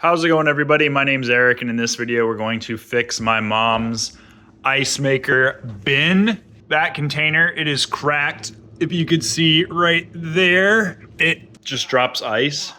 How's it going, everybody? My name's Eric, and in this video we're going to fix my mom's ice maker bin. That container, it is cracked. If you could see right there, it just drops ice.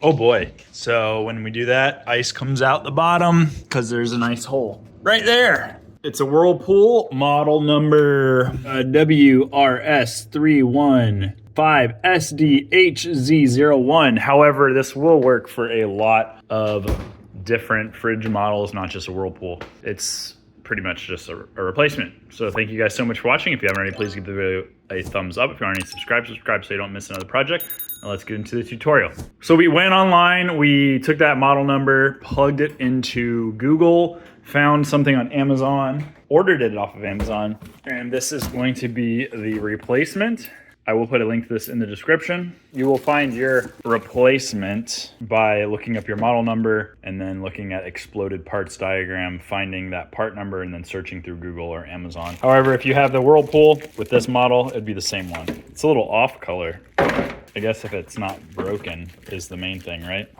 Oh boy. So when we do that, ice comes out the bottom because there's a nice hole right there. It's a Whirlpool model number WRS315SDHT. However, this will work for a lot of different fridge models, not just a Whirlpool. It's pretty much just a replacement. So thank you guys so much for watching. If you haven't already, please give the video a thumbs up. If you aren't already subscribed so you don't miss another project. Now let's get into the tutorial. So we went online, we took that model number, plugged it into Google, found something on Amazon, ordered it off of Amazon, and this is going to be the replacement. I will put a link to this in the description. You will find your replacement by looking up your model number and then looking at exploded parts diagram, finding that part number, and then searching through Google or Amazon. However, if you have the Whirlpool with this model, it'd be the same one. It's a little off color. I guess if it's not broken is the main thing, right?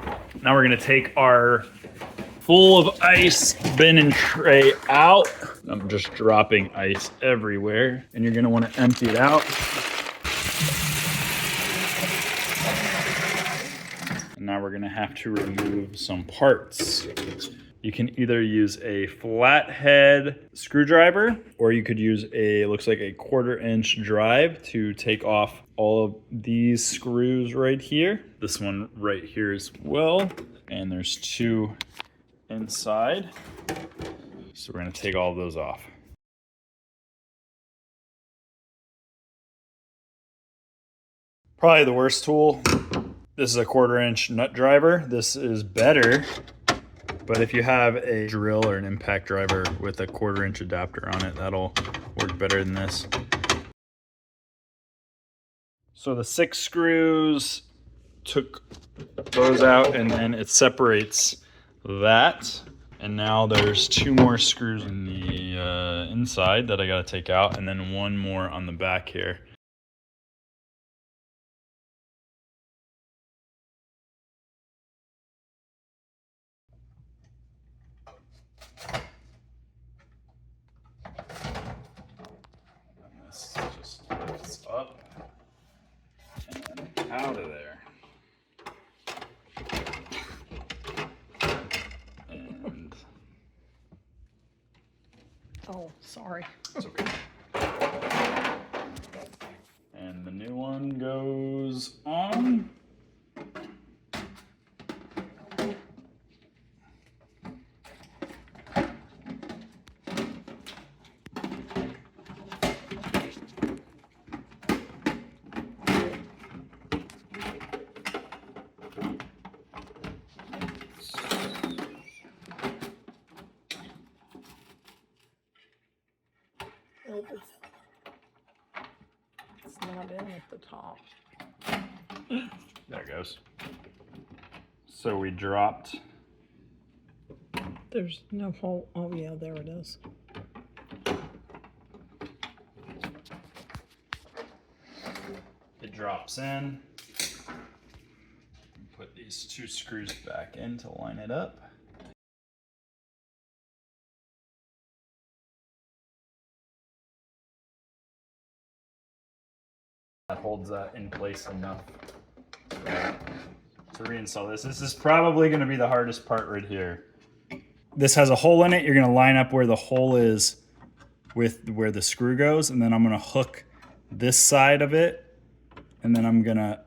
Now we're gonna take our full of ice bin and tray out. I'm just dropping ice everywhere, and you're gonna wanna empty it out. And now we're gonna have to remove some parts. You can either use a flathead screwdriver, or you could use looks like a 1/4-inch drive to take off all of these screws right here. This one right here as well. And there's 2 inside. So we're gonna take all of those off. Probably the worst tool. This is a 1/4-inch nut driver. This is better, but if you have a drill or an impact driver with a 1/4-inch adapter on it, that'll work better than this. So the 6 screws, took those out, and then it separates that. And now there's 2 more screws in the inside that I gotta take out, and then 1 more on the back here. This just lifts up and out of there. And oh, sorry. it's okay. And the new one goes on. Nope, it's not in at the top. There it goes. So we dropped. There's no hole. Oh yeah, there it is. It drops in. Put these 2 screws back in to line it up. That holds that in place enough to reinstall this. This is probably going to be the hardest part right here. This has a hole in it. You're going to line up where the hole is with where the screw goes, and then I'm going to hook this side of it, and then I'm going to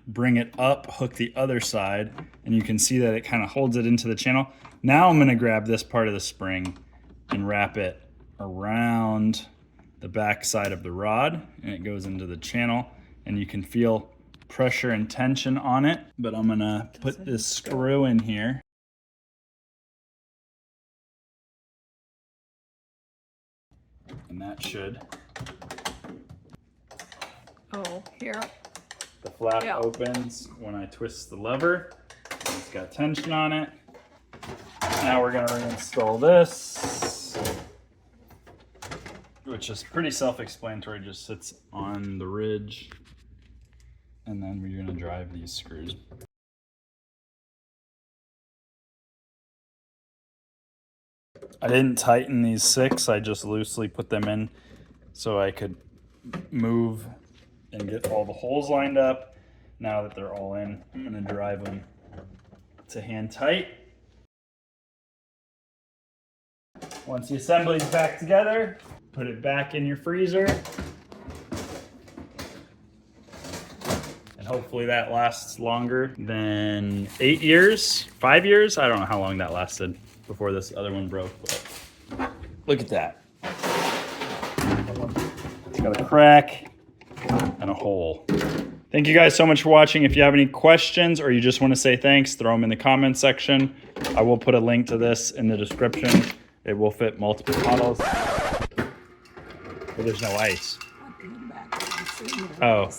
bring it up, hook the other side, and you can see that it kind of holds it into the channel. Now I'm going to grab this part of the spring and wrap it around the back side of the rod, and it goes into the channel, and you can feel pressure and tension on it. But I'm gonna put this screw in here. And that should. Oh, here. The flap opens when I twist the lever. It's got tension on it. Now we're gonna reinstall this, which is pretty self-explanatory, just sits on the ridge. And then we're gonna drive these screws. I didn't tighten these 6, I just loosely put them in so I could move and get all the holes lined up. Now that they're all in, I'm gonna drive them to hand tight. Once the assembly's back together, put it back in your freezer. And hopefully that lasts longer than 8 years, 5 years. I don't know how long that lasted before this other one broke, but look at that. It's got a crack and a hole. Thank you guys so much for watching. If you have any questions or you just want to say thanks, throw them in the comments section. I will put a link to this in the description. It will fit multiple models. But there's no ice. Oh.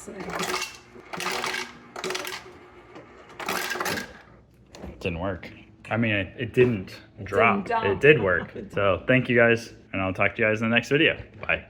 It didn't work. I mean, it didn't drop. It did work. So thank you guys, and I'll talk to you guys in the next video. Bye.